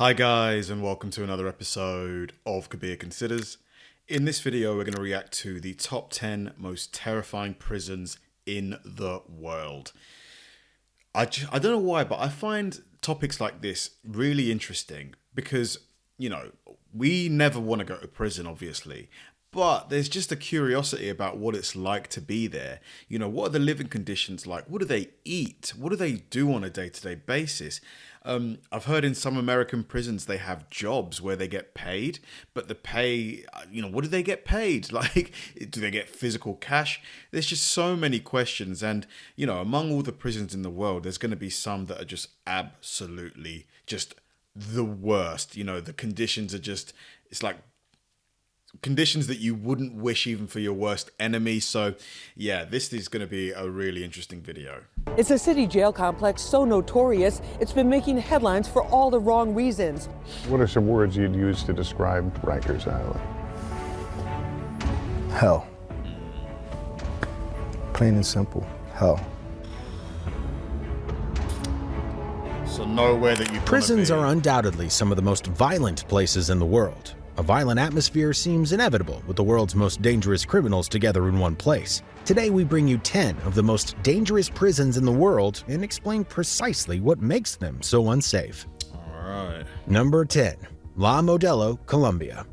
Hi guys, and welcome to another episode of Kabir Considers. In this video we're going to react to the top 10 most terrifying prisons in the world. I don't know why, but I find topics like this really interesting because, we never want to go to prison, obviously. But there's just a curiosity about what it's like to be there. What are the living conditions like? What do they eat? What do they do on a day-to-day basis? I've heard in some American prisons they have jobs where they get paid, but the pay, what do they get paid? Like, do they get physical cash? There's just so many questions. And, among all the prisons in the world, there's going to be some that are just absolutely just the worst. The conditions are just, it's like conditions that you wouldn't wish even for your worst enemy. So yeah, this is going to be a really interesting video. It's a city jail complex so notorious, it's been making headlines for all the wrong reasons. What are some words you'd use to describe Rikers Island? Hell. Plain and simple, hell. So nowhere that you Prisons are undoubtedly some of the most violent places in the world. A violent atmosphere seems inevitable with the world's most dangerous criminals together in one place. Today we bring you 10 of the most dangerous prisons in the world and explain precisely what makes them so unsafe. Alright. Number 10. La Modello Colombia.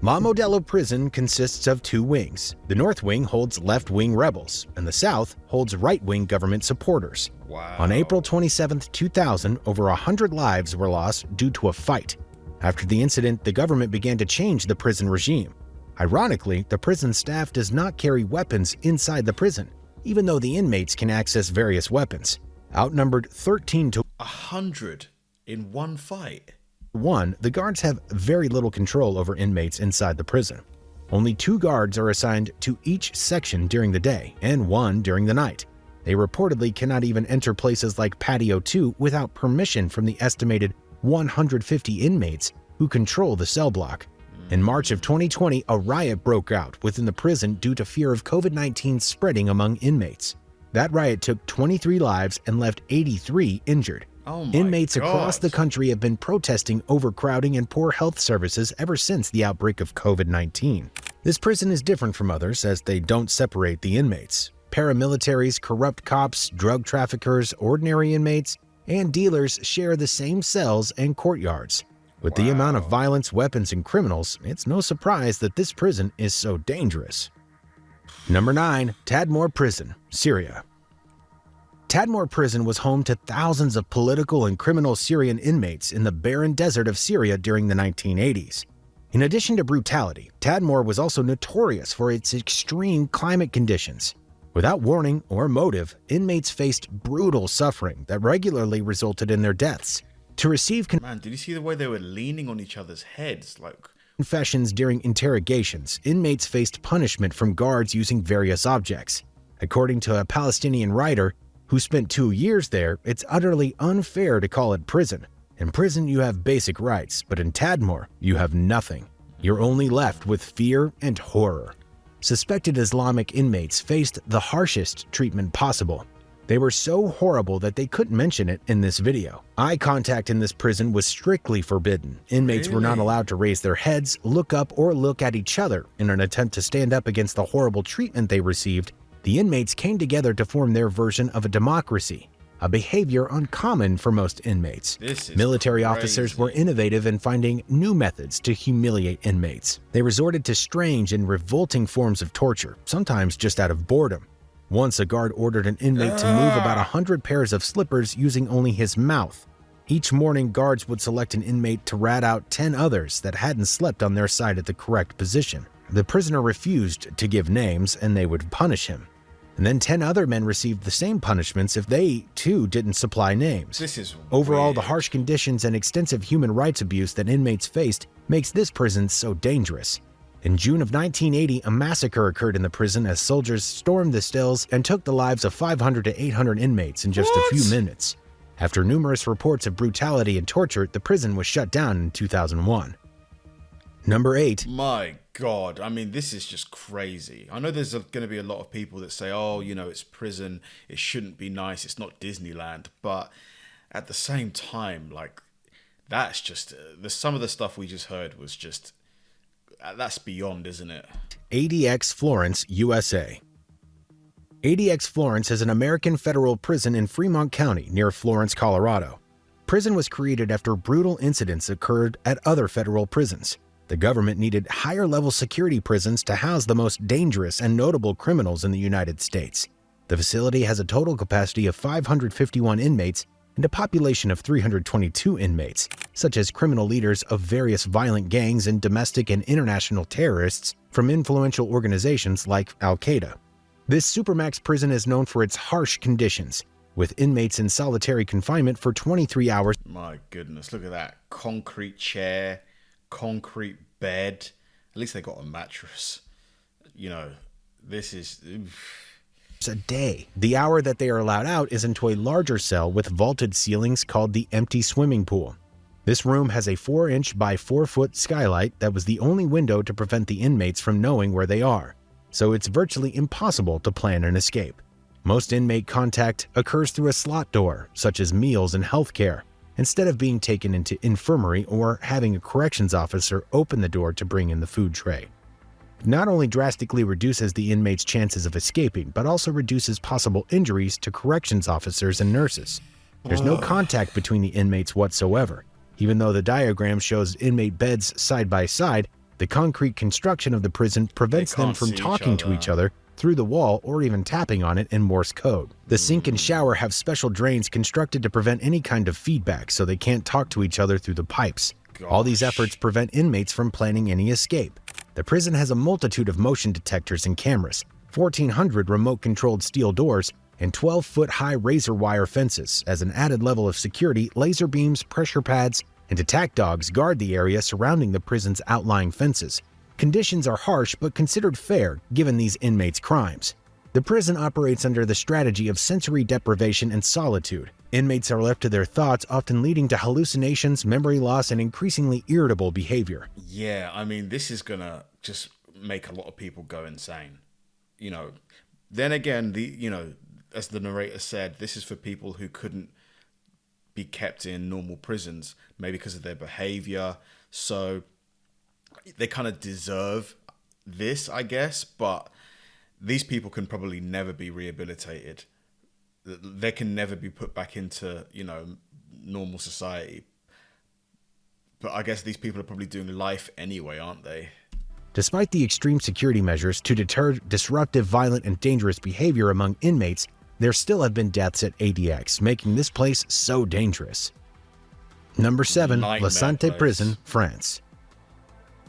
La Modello Prison consists of two wings. The north wing holds left-wing rebels, and the south holds right-wing government supporters. Wow. On April 27, 2000, over 100 lives were lost due to a fight. After the incident, the government began to change the prison regime. Ironically, the prison staff does not carry weapons inside the prison, even though the inmates can access various weapons. Outnumbered 13 to 100 in one fight. 1, the guards have very little control over inmates inside the prison. Only 2 guards are assigned to each section during the day and 1 during the night. They reportedly cannot even enter places like Patio 2 without permission from the estimated 150 inmates who control the cell block. In March of 2020, a riot broke out within the prison due to fear of COVID-19 spreading among inmates. That riot took 23 lives and left 83 injured. Inmates across the country have been protesting overcrowding and poor health services ever since the outbreak of COVID-19. This prison is different from others as they don't separate the inmates. Paramilitaries, corrupt cops, drug traffickers, ordinary inmates, and dealers share the same cells and courtyards. With the amount of violence, weapons, and criminals, it's no surprise that this prison is so dangerous. Number 9. Tadmore Prison, Syria. Tadmore Prison was home to thousands of political and criminal Syrian inmates in the barren desert of Syria during the 1980s. In addition to brutality, Tadmore was also notorious for its extreme climate conditions. Without warning or motive, inmates faced brutal suffering that regularly resulted in their deaths. To receive Man, did you see the way they were leaning on each other's heads? Confessions during interrogations, inmates faced punishment from guards using various objects. According to a Palestinian writer who spent 2 years there, it's utterly unfair to call it prison. In prison you have basic rights, but in Tadmore you have nothing. You're only left with fear and horror. Suspected Islamic inmates faced the harshest treatment possible. They were so horrible that they couldn't mention it in this video. Eye contact in this prison was strictly forbidden. Inmates were not allowed to raise their heads, look up, or look at each other. In an attempt to stand up against the horrible treatment they received, the inmates came together to form their version of a democracy, a behavior uncommon for most inmates. Military officers were innovative in finding new methods to humiliate inmates. They resorted to strange and revolting forms of torture, sometimes just out of boredom. Once a guard ordered an inmate to move about 100 pairs of slippers using only his mouth. Each morning, guards would select an inmate to rat out 10 others that hadn't slept on their side at the correct position. The prisoner refused to give names and they would punish him. And then 10 other men received the same punishments if they, too, didn't supply names. This is Overall, weird. the harsh conditions and extensive human rights abuse that inmates faced makes this prison so dangerous. In June of 1980, a massacre occurred in the prison as soldiers stormed the cells and took the lives of 500 to 800 inmates in just a few minutes. After numerous reports of brutality and torture, the prison was shut down in 2001. Number 8. My God, I mean, this is just crazy. I know there's going to be a lot of people that say, oh, it's prison, it shouldn't be nice, it's not Disneyland. But at the same time, That's just some of the stuff we just heard was just that's beyond, isn't it? ADX Florence, USA. ADX Florence is an American federal prison in Fremont County near Florence, Colorado. Prison was created after brutal incidents occurred at other federal prisons. The government needed higher-level security prisons to house the most dangerous and notable criminals in the United States. The facility has a total capacity of 551 inmates and a population of 322 inmates, such as criminal leaders of various violent gangs and domestic and international terrorists from influential organizations like Al-Qaeda. This supermax prison is known for its harsh conditions, with inmates in solitary confinement for 23 hours. My goodness, look at that. Concrete chair, concrete bed. At least they got a mattress. You know, this is... a day. The hour that they are allowed out is into a larger cell with vaulted ceilings called the empty swimming pool. This room has a 4-inch by 4-foot skylight that was the only window to prevent the inmates from knowing where they are, so it's virtually impossible to plan an escape. Most inmate contact occurs through a slot door, such as meals and healthcare, instead of being taken into infirmary or having a corrections officer open the door to bring in the food tray. Not only drastically reduces the inmate's chances of escaping, but also reduces possible injuries to corrections officers and nurses. There's no contact between the inmates whatsoever. Even though the diagram shows inmate beds side by side, the concrete construction of the prison prevents them from talking to each other through the wall or even tapping on it in Morse code. The sink and shower have special drains constructed to prevent any kind of feedback, so they can't talk to each other through the pipes. All these efforts prevent inmates from planning any escape. The prison has a multitude of motion detectors and cameras, 1,400 remote-controlled steel doors, and 12-foot-high razor wire fences. As an added level of security, laser beams, pressure pads, and attack dogs guard the area surrounding the prison's outlying fences. Conditions are harsh but considered fair given these inmates' crimes. The prison operates under the strategy of sensory deprivation and solitude. Inmates are left to their thoughts, often leading to hallucinations, memory loss, and increasingly irritable behavior. Yeah, I mean, this is gonna just make a lot of people go insane. You know, then again, as the narrator said, this is for people who couldn't be kept in normal prisons, maybe because of their behavior. So they kind of deserve this, I guess, but these people can probably never be rehabilitated. They can never be put back into, normal society. But I guess these people are probably doing life anyway, aren't they? Despite the extreme security measures to deter disruptive, violent, and dangerous behavior among inmates, there still have been deaths at ADX, making this place so dangerous. Number 7. La Santé Prison, France.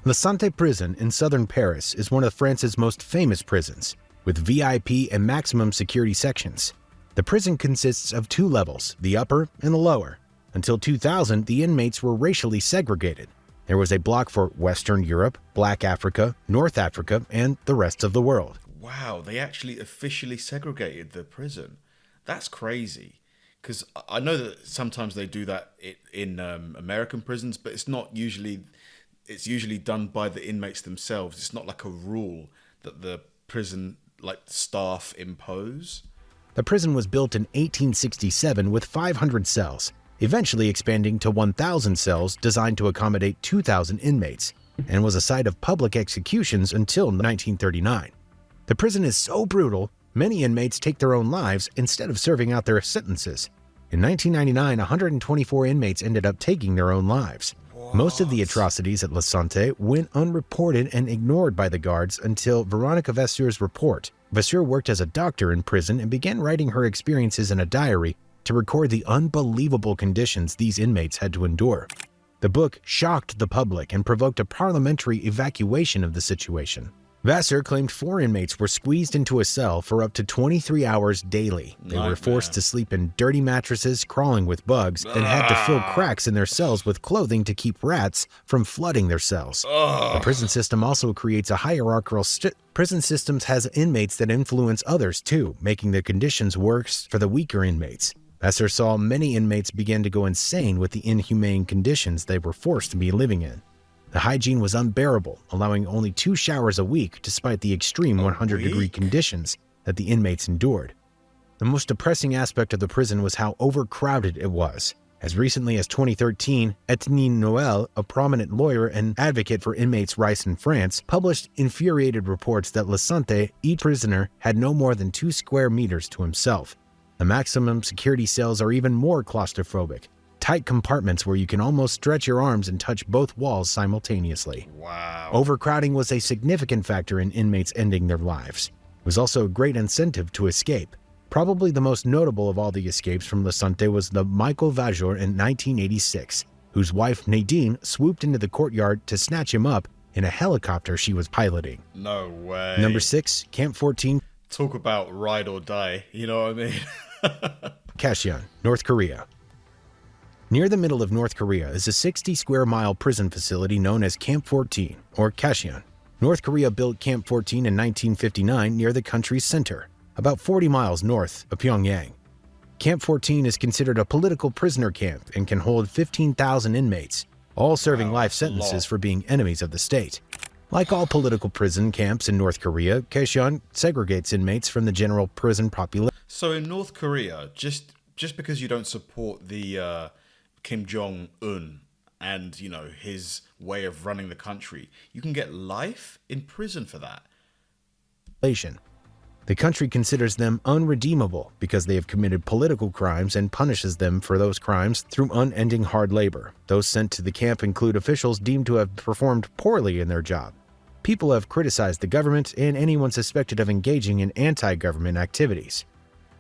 La Santé Prison in southern Paris is one of France's most famous prisons, with VIP and maximum security sections. The prison consists of 2 levels, the upper and the lower. Until 2000, the inmates were racially segregated. There was a block for Western Europe, Black Africa, North Africa, and the rest of the world. Wow, they actually officially segregated the prison. That's crazy. Because I know that sometimes they do that in American prisons, but it's usually done by the inmates themselves. It's not like a rule that the prison staff impose. The prison was built in 1867 with 500 cells, eventually expanding to 1,000 cells designed to accommodate 2,000 inmates, and was a site of public executions until 1939. The prison is so brutal, many inmates take their own lives instead of serving out their sentences. In 1999, 124 inmates ended up taking their own lives. Most of the atrocities at La Santé went unreported and ignored by the guards until Veronica Vasseur's report. Vasseur worked as a doctor in prison and began writing her experiences in a diary to record the unbelievable conditions these inmates had to endure. The book shocked the public and provoked a parliamentary evacuation of the situation. Vasseur claimed 4 inmates were squeezed into a cell for up to 23 hours daily. They were forced to sleep in dirty mattresses, crawling with bugs, and had to fill cracks in their cells with clothing to keep rats from flooding their cells. The prison system also creates a hierarchical prison systems has inmates that influence others too, making the conditions worse for the weaker inmates. Vasseur saw many inmates begin to go insane with the inhumane conditions they were forced to be living in. The hygiene was unbearable, allowing only 2 showers a week despite the extreme 100-degree conditions that the inmates endured. The most depressing aspect of the prison was how overcrowded it was. As recently as 2013, Etienne Noël, a prominent lawyer and advocate for inmates' rights in France, published infuriated reports that La Santé, each prisoner, had no more than 2 square meters to himself. The maximum security cells are even more claustrophobic, tight compartments where you can almost stretch your arms and touch both walls simultaneously. Wow. Overcrowding was a significant factor in inmates ending their lives. It was also a great incentive to escape. Probably the most notable of all the escapes from La Santé was the Michael Vajor in 1986, whose wife Nadine swooped into the courtyard to snatch him up in a helicopter she was piloting. No way. Number 6, Camp 14. Talk about ride or die, you know what I mean? Kashian, North Korea. Near the middle of North Korea is a 60-square-mile prison facility known as Camp 14, or Kashian. North Korea built Camp 14 in 1959 near the country's center, about 40 miles north of Pyongyang. Camp 14 is considered a political prisoner camp and can hold 15,000 inmates, all serving life sentences for being enemies of the state. Like all political prison camps in North Korea, Kashian segregates inmates from the general prison population. So in North Korea, just because you don't support the Kim Jong-un and, you know, his way of running the country, you can get life in prison for that. The country considers them unredeemable because they have committed political crimes and punishes them for those crimes through unending hard labor. Those sent to the camp include officials deemed to have performed poorly in their job. People have criticized the government and anyone suspected of engaging in anti-government activities.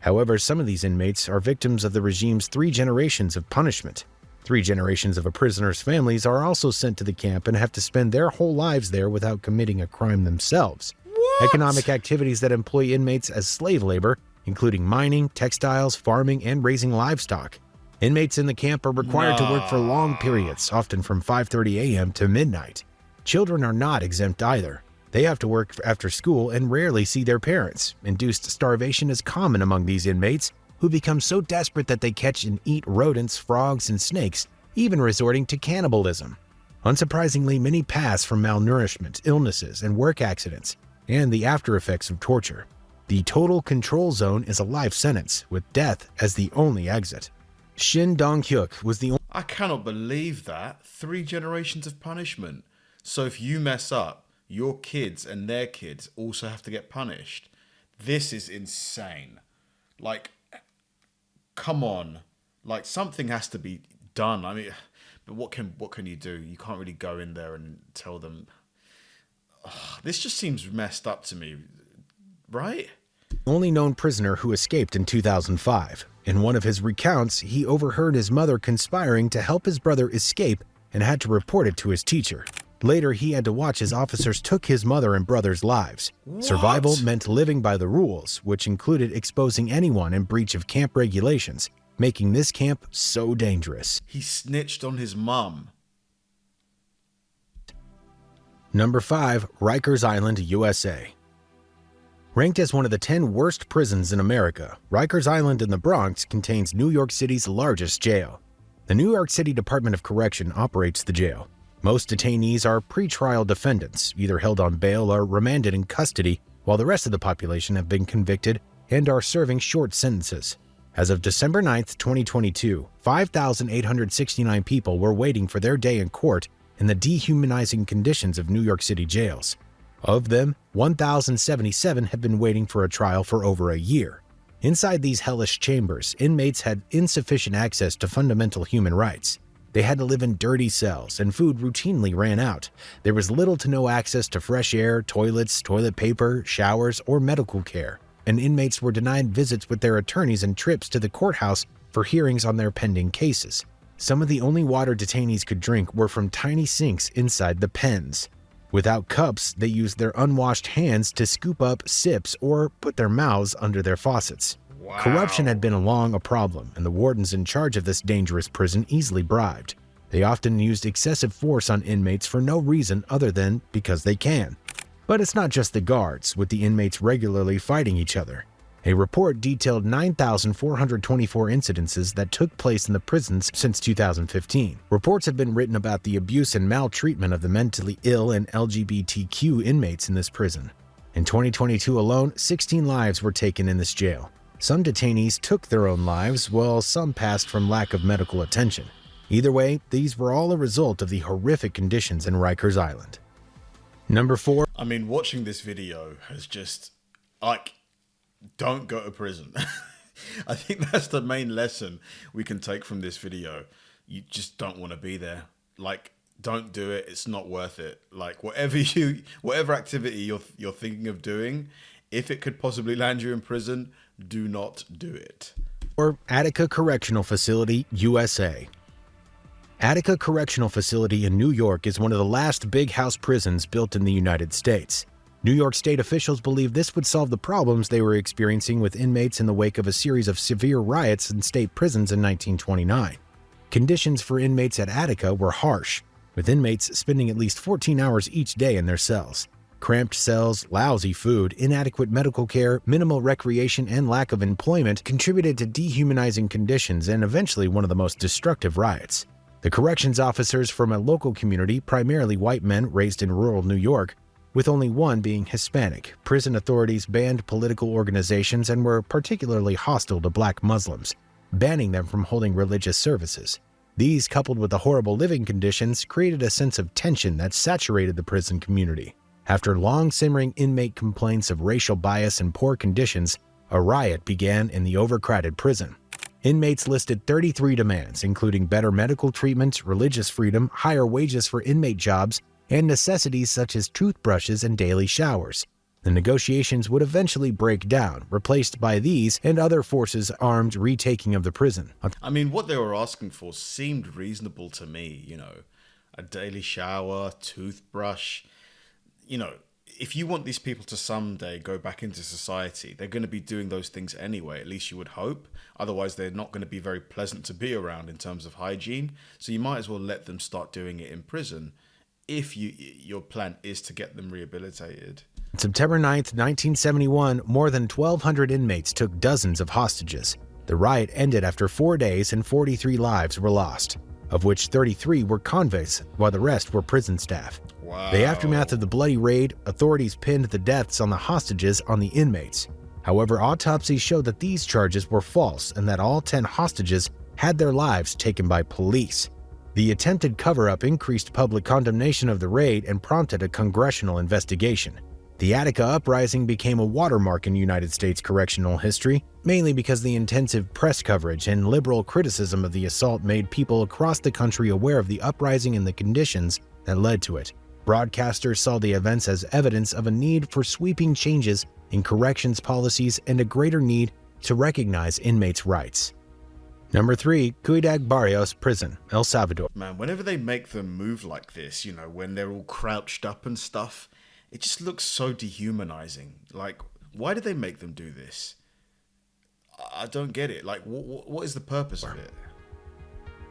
However, some of these inmates are victims of the regime's 3 generations of punishment. 3 generations of a prisoner's families are also sent to the camp and have to spend their whole lives there without committing a crime themselves. Economic activities that employ inmates as slave labor, including mining, textiles, farming, and raising livestock. Inmates in the camp are required to work for long periods, often from 5:30 a.m. to midnight. Children are not exempt either. They have to work after school and rarely see their parents. Induced starvation is common among these inmates, who become so desperate that they catch and eat rodents, frogs, and snakes, even resorting to cannibalism. Unsurprisingly, many pass from malnourishment, illnesses, and work accidents, and the after effects of torture. The total control zone is a life sentence, with death as the only exit. Shin Dong-hyuk was the only... I cannot believe that. 3 generations of punishment. So if you mess up, your kids and their kids also have to get punished. This is insane. Like, come on. Like, something has to be done. I mean, but what can you do? You can't really go in there and tell them... This just seems messed up to me, right? Only known prisoner who escaped in 2005. In one of his recounts, he overheard his mother conspiring to help his brother escape and had to report it to his teacher. Later, he had to watch as officers took his mother and brother's lives. What? Survival meant living by the rules, which included exposing anyone in breach of camp regulations, making this camp so dangerous. He snitched on his mum. Number 5, Rikers Island, USA. Ranked as one of the 10 worst prisons in America, Rikers Island in the Bronx contains New York City's largest jail. The New York City Department of Correction operates the jail. Most detainees are pretrial defendants, either held on bail or remanded in custody, while the rest of the population have been convicted and are serving short sentences. As of December 9, 2022, 5,869 people were waiting for their day in court in the dehumanizing conditions of New York City jails. Of them, 1,077 have been waiting for a trial for over a year. Inside these hellish chambers, inmates had insufficient access to fundamental human rights. They had to live in dirty cells, and food routinely ran out. There was little to no access to fresh air, toilets, toilet paper, showers, or medical care, and inmates were denied visits with their attorneys and trips to the courthouse for hearings on their pending cases. Some of the only water detainees could drink were from tiny sinks inside the pens. Without cups, they used their unwashed hands to scoop up sips or put their mouths under their faucets. Wow. Corruption had been long a problem, and the wardens in charge of this dangerous prison easily bribed. They often used excessive force on inmates for no reason other than because they can. But it's not just the guards, with the inmates regularly fighting each other. A report detailed 9,424 incidences that took place in the prisons since 2015. Reports have been written about the abuse and maltreatment of the mentally ill and LGBTQ inmates in this prison. In 2022 alone, 16 lives were taken in this jail. Some detainees took their own lives, while some passed from lack of medical attention. Either way, these were all a result of the horrific conditions in Rikers Island. Number 4. I mean, watching this video has just, like, don't go to prison. I think that's the main lesson we can take from this video. You just don't want to be there. Like, don't do it. It's not worth it. Like, whatever activity you're thinking of doing, if it could possibly land you in prison, do not do it. Or Attica Correctional Facility, USA. Attica Correctional Facility in New York is one of the last big house prisons built in the United States. New York State officials believe this would solve the problems they were experiencing with inmates in the wake of a series of severe riots in state prisons in 1929. Conditions for inmates at Attica were harsh, with inmates spending at least 14 hours each day in their cells. Cramped cells, lousy food, inadequate medical care, minimal recreation, and lack of employment contributed to dehumanizing conditions and eventually one of the most destructive riots. The corrections officers from a local community, primarily white men raised in rural New York, with only one being Hispanic, prison authorities banned political organizations and were particularly hostile to black Muslims, banning them from holding religious services. These, coupled with the horrible living conditions, created a sense of tension that saturated the prison community. After long simmering inmate complaints of racial bias and poor conditions, a riot began in the overcrowded prison. Inmates listed 33 demands, including better medical treatment, religious freedom, higher wages for inmate jobs, and necessities such as toothbrushes and daily showers. The negotiations would eventually break down, replaced by these and other forces' armed retaking of the prison. I mean, what they were asking for seemed reasonable to me, you know. A daily shower, toothbrush. You know, if you want these people to someday go back into society, they're going to be doing those things anyway, at least you would hope. Otherwise, they're not going to be very pleasant to be around in terms of hygiene. So you might as well let them start doing it in prison if your plan is to get them rehabilitated. On September 9, 1971, more than 1,200 inmates took dozens of hostages. The riot ended after 4 days and 43 lives were lost, of which 33 were convicts, while the rest were prison staff. Wow. The aftermath of the bloody raid, authorities pinned the deaths on the hostages on the inmates. However, autopsies showed that these charges were false and that all 10 hostages had their lives taken by police. The attempted cover-up increased public condemnation of the raid and prompted a congressional investigation. The Attica uprising became a watermark in United States correctional history, mainly because the intensive press coverage and liberal criticism of the assault made people across the country aware of the uprising and the conditions that led to it. Broadcasters saw the events as evidence of a need for sweeping changes in corrections policies and a greater need to recognize inmates' rights. Number 3, Ciudad Barrios Prison, El Salvador. Man, whenever they make them move like this, you know, when they're all crouched up and stuff, it just looks so dehumanizing. Like, why did they make them do this? I don't get it. Like, what is the purpose of it?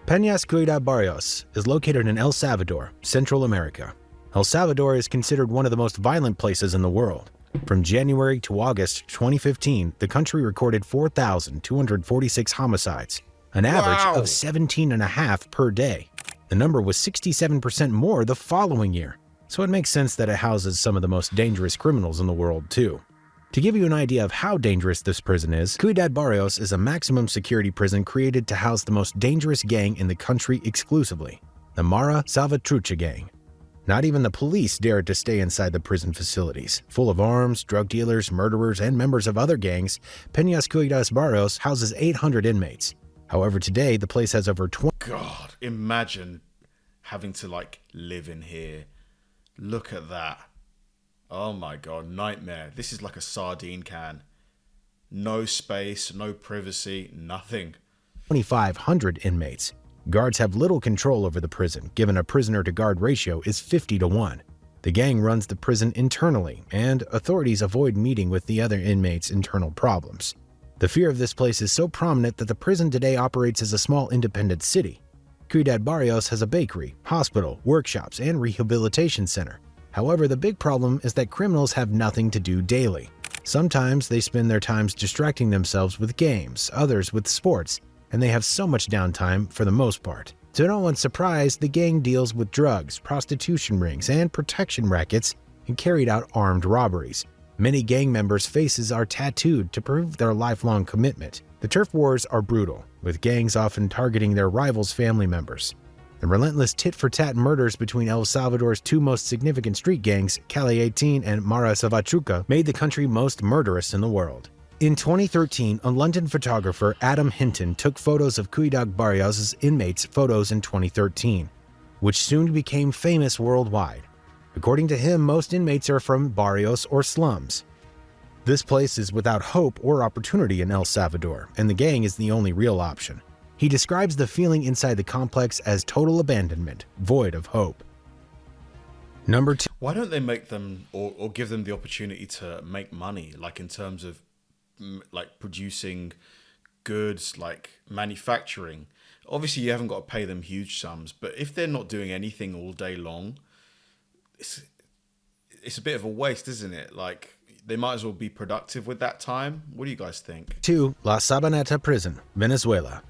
Penas Ciudad Barrios is located in El Salvador, Central America. El Salvador is considered one of the most violent places in the world. From January to August 2015, the country recorded 4,246 homicides, an average of 17.5 per day. The number was 67% more the following year, so it makes sense that it houses some of the most dangerous criminals in the world, too. To give you an idea of how dangerous this prison is, Ciudad Barrios is a maximum security prison created to house the most dangerous gang in the country exclusively, the Mara Salvatrucha gang. Not even the police dared to stay inside the prison facilities. Full of arms, drug dealers, murderers, and members of other gangs, Penas Ciudad Barrios houses 800 inmates. However, today, the place has over 20... God, imagine having to, like, live in here. Look at that. Oh my God, nightmare. This is like a sardine can. No space, no privacy, nothing. 2,500 inmates. Guards have little control over the prison, given a prisoner-to-guard ratio is 50-1. The gang runs the prison internally, and authorities avoid meeting with the other inmates' internal problems. The fear of this place is so prominent that the prison today operates as a small independent city. Ciudad Barrios has a bakery, hospital, workshops, and rehabilitation center. However, the big problem is that criminals have nothing to do daily. Sometimes they spend their times distracting themselves with games, others with sports, and they have so much downtime for the most part. To no one's surprise, the gang deals with drugs, prostitution rings, and protection rackets, and carried out armed robberies. Many gang members' faces are tattooed to prove their lifelong commitment. The turf wars are brutal, with gangs often targeting their rivals' family members. The relentless tit-for-tat murders between El Salvador's two most significant street gangs, Calle 18 and Mara Salvatrucha, made the country most murderous in the world. In 2013, a London photographer, Adam Hinton, took photos of Ciudad Barrios' inmates' photos in 2013, which soon became famous worldwide. According to him, most inmates are from barrios or slums. This place is without hope or opportunity in El Salvador, and the gang is the only real option. He describes the feeling inside the complex as total abandonment, void of hope. Number 2. Why don't they make them or give them the opportunity to make money, like in terms of like producing goods, like manufacturing? Obviously, you haven't got to pay them huge sums, but if they're not doing anything all day long, it's a bit of a waste, isn't it? Like, they might as well be productive with that time. What do you guys think? 2. La Sabaneta Prison, Venezuela.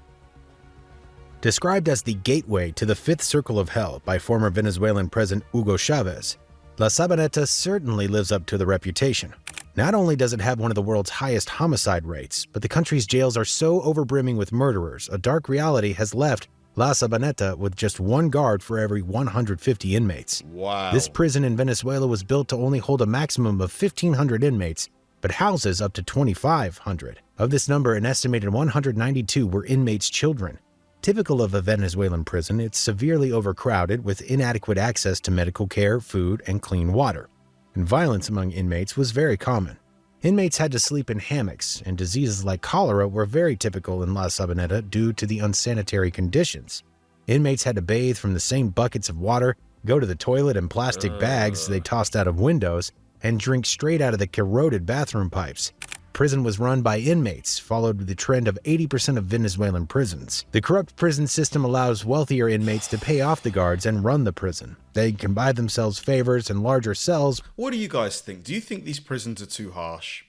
Described as the gateway to the fifth circle of hell by former Venezuelan President Hugo Chavez, La Sabaneta certainly lives up to the reputation. Not only does it have one of the world's highest homicide rates, but the country's jails are so overbrimming with murderers, a dark reality has left La Sabaneta with just one guard for every 150 inmates. Wow. This prison in Venezuela was built to only hold a maximum of 1,500 inmates, but houses up to 2,500. Of this number, an estimated 192 were inmates' children. Typical of a Venezuelan prison, it's severely overcrowded with inadequate access to medical care, food, and clean water. And violence among inmates was very common. Inmates had to sleep in hammocks, and diseases like cholera were very typical in La Sabaneta due to the unsanitary conditions. Inmates had to bathe from the same buckets of water, go to the toilet in plastic bags they tossed out of windows, and drink straight out of the corroded bathroom pipes. Prison was run by inmates, followed the trend of 80% of Venezuelan prisons. The corrupt prison system allows wealthier inmates to pay off the guards and run the prison. They can buy themselves favors and larger cells. What do you guys think? Do you think these prisons are too harsh?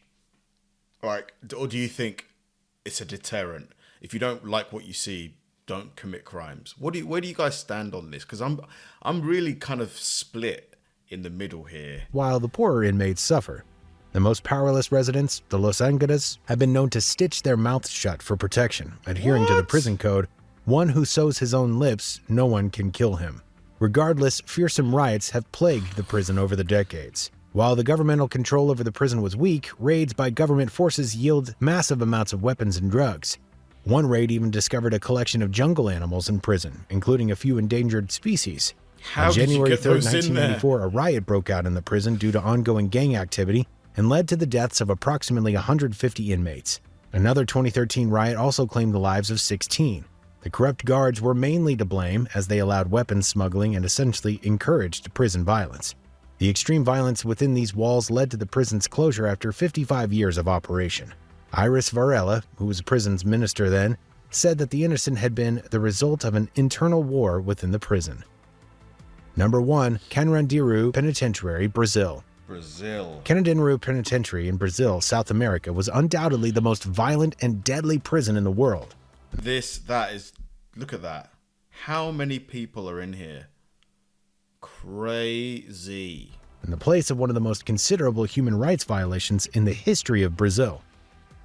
Like, or do you think it's a deterrent? If you don't like what you see, don't commit crimes. Where do you guys stand on this? Because I'm really kind of split in the middle here. While the poorer inmates suffer. The most powerless residents, the Los Angeles, have been known to stitch their mouths shut for protection, adhering to the prison code, "One who sews his own lips, no one can kill him." Regardless, fearsome riots have plagued the prison over the decades. While the governmental control over the prison was weak, raids by government forces yield massive amounts of weapons and drugs. One raid even discovered a collection of jungle animals in prison, including a few endangered species. On January 3, 1994, a riot broke out in the prison due to ongoing gang activity and led to the deaths of approximately 150 inmates. Another 2013 riot also claimed the lives of 16. The corrupt guards were mainly to blame, as they allowed weapons smuggling and essentially encouraged prison violence. The extreme violence within these walls led to the prison's closure after 55 years of operation. Iris Varela, who was the prison's minister then, said that the incident had been the result of an internal war within the prison. Number 1. Carandiru Penitentiary, Brazil. Carandiru Penitentiary in Brazil, South America, was undoubtedly the most violent and deadly prison in the world. Look at that. How many people are in here? Crazy. In the place of one of the most considerable human rights violations in the history of Brazil.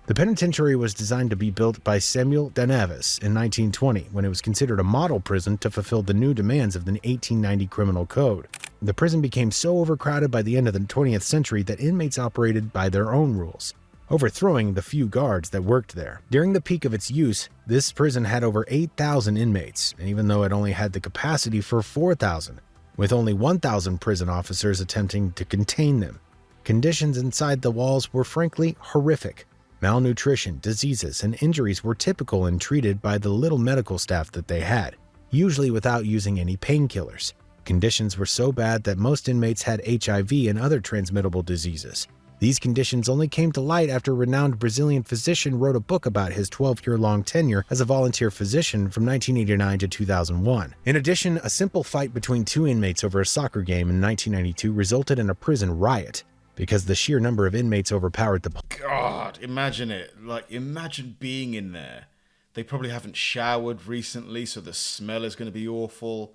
The penitentiary was designed to be built by Samuel da Neves in 1920, when it was considered a model prison to fulfill the new demands of the 1890 Criminal Code. The prison became so overcrowded by the end of the 20th century that inmates operated by their own rules, overthrowing the few guards that worked there. During the peak of its use, this prison had over 8,000 inmates, and even though it only had the capacity for 4,000, with only 1,000 prison officers attempting to contain them. Conditions inside the walls were frankly horrific. Malnutrition, diseases, and injuries were typical and treated by the little medical staff that they had, usually without using any painkillers. Conditions were so bad that most inmates had HIV and other transmittable diseases. These conditions only came to light after a renowned Brazilian physician wrote a book about his 12-year-long tenure as a volunteer physician from 1989 to 2001. In addition, a simple fight between two inmates over a soccer game in 1992 resulted in a prison riot, because the sheer number of inmates overpowered the... God, imagine it. Like, imagine being in there. They probably haven't showered recently, so the smell is going to be awful.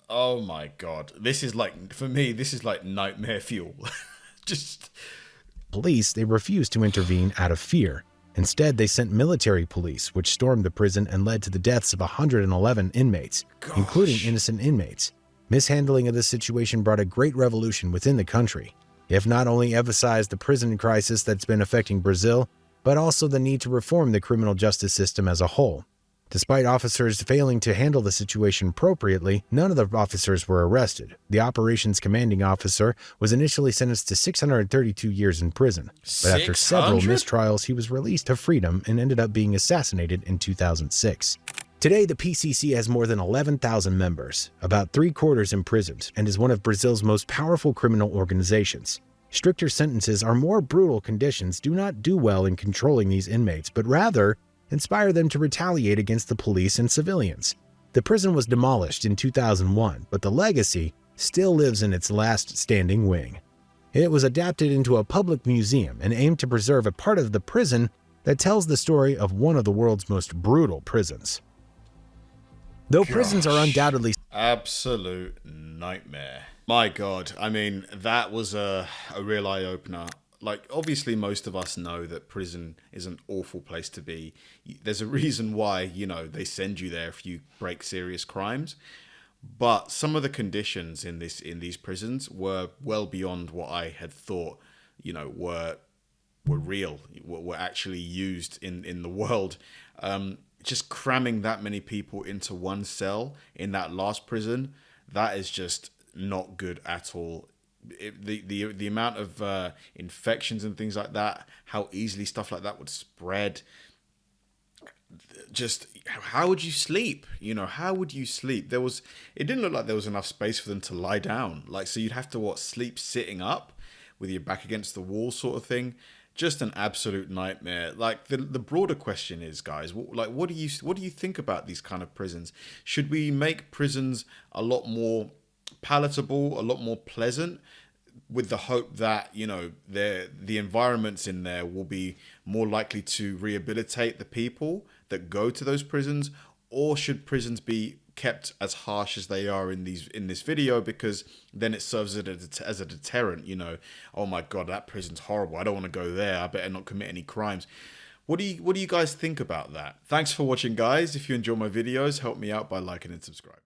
Oh my God. This is like, for me, this is like nightmare fuel. Just police, they refused to intervene out of fear. Instead, they sent military police, which stormed the prison and led to the deaths of 111 inmates, including innocent inmates. Mishandling of this situation brought a great revolution within the country. It not only emphasized the prison crisis that's been affecting Brazil, but also the need to reform the criminal justice system as a whole. Despite officers failing to handle the situation appropriately, none of the officers were arrested. The operations commanding officer was initially sentenced to 632 years in prison, but after several 600? mistrials, he was released to freedom and ended up being assassinated in 2006. Today, the PCC has more than 11,000 members, about 3/4 imprisoned, and is one of Brazil's most powerful criminal organizations. Stricter sentences or more brutal conditions do not do well in controlling these inmates, but rather inspire them to retaliate against the police and civilians. The prison was demolished in 2001, but the legacy still lives in its last standing wing. It was adapted into a public museum and aimed to preserve a part of the prison that tells the story of one of the world's most brutal prisons. Though prisons are undoubtedly absolute nightmare. My God, I mean, that was a real eye-opener. Like, obviously, most of us know that prison is an awful place to be. There's a reason why, they send you there if you break serious crimes. But some of the conditions in these prisons were well beyond what I had thought, were real, were actually used in the world. Just cramming that many people into one cell in that last prison, that is just not good at all. The amount of infections and things like that, how easily stuff like that would spread. Just how would you sleep? How would you sleep? It didn't look like there was enough space for them to lie down. Like, so you'd have to sleep sitting up with your back against the wall, sort of thing. Just an absolute nightmare. Like, the broader question is, guys, what do you think about these kind of prisons? Should we make prisons a lot more palatable, a lot more pleasant, with the hope that the environments in there will be more likely to rehabilitate the people that go to those prisons? Or should prisons be kept as harsh as they are in this video, because then it serves it as a deterrent? Oh my God, that prison's horrible, I don't want to go there, I better not commit any crimes. What do you guys think about that? Thanks for watching, guys. If you enjoy my videos, help me out by liking and subscribing.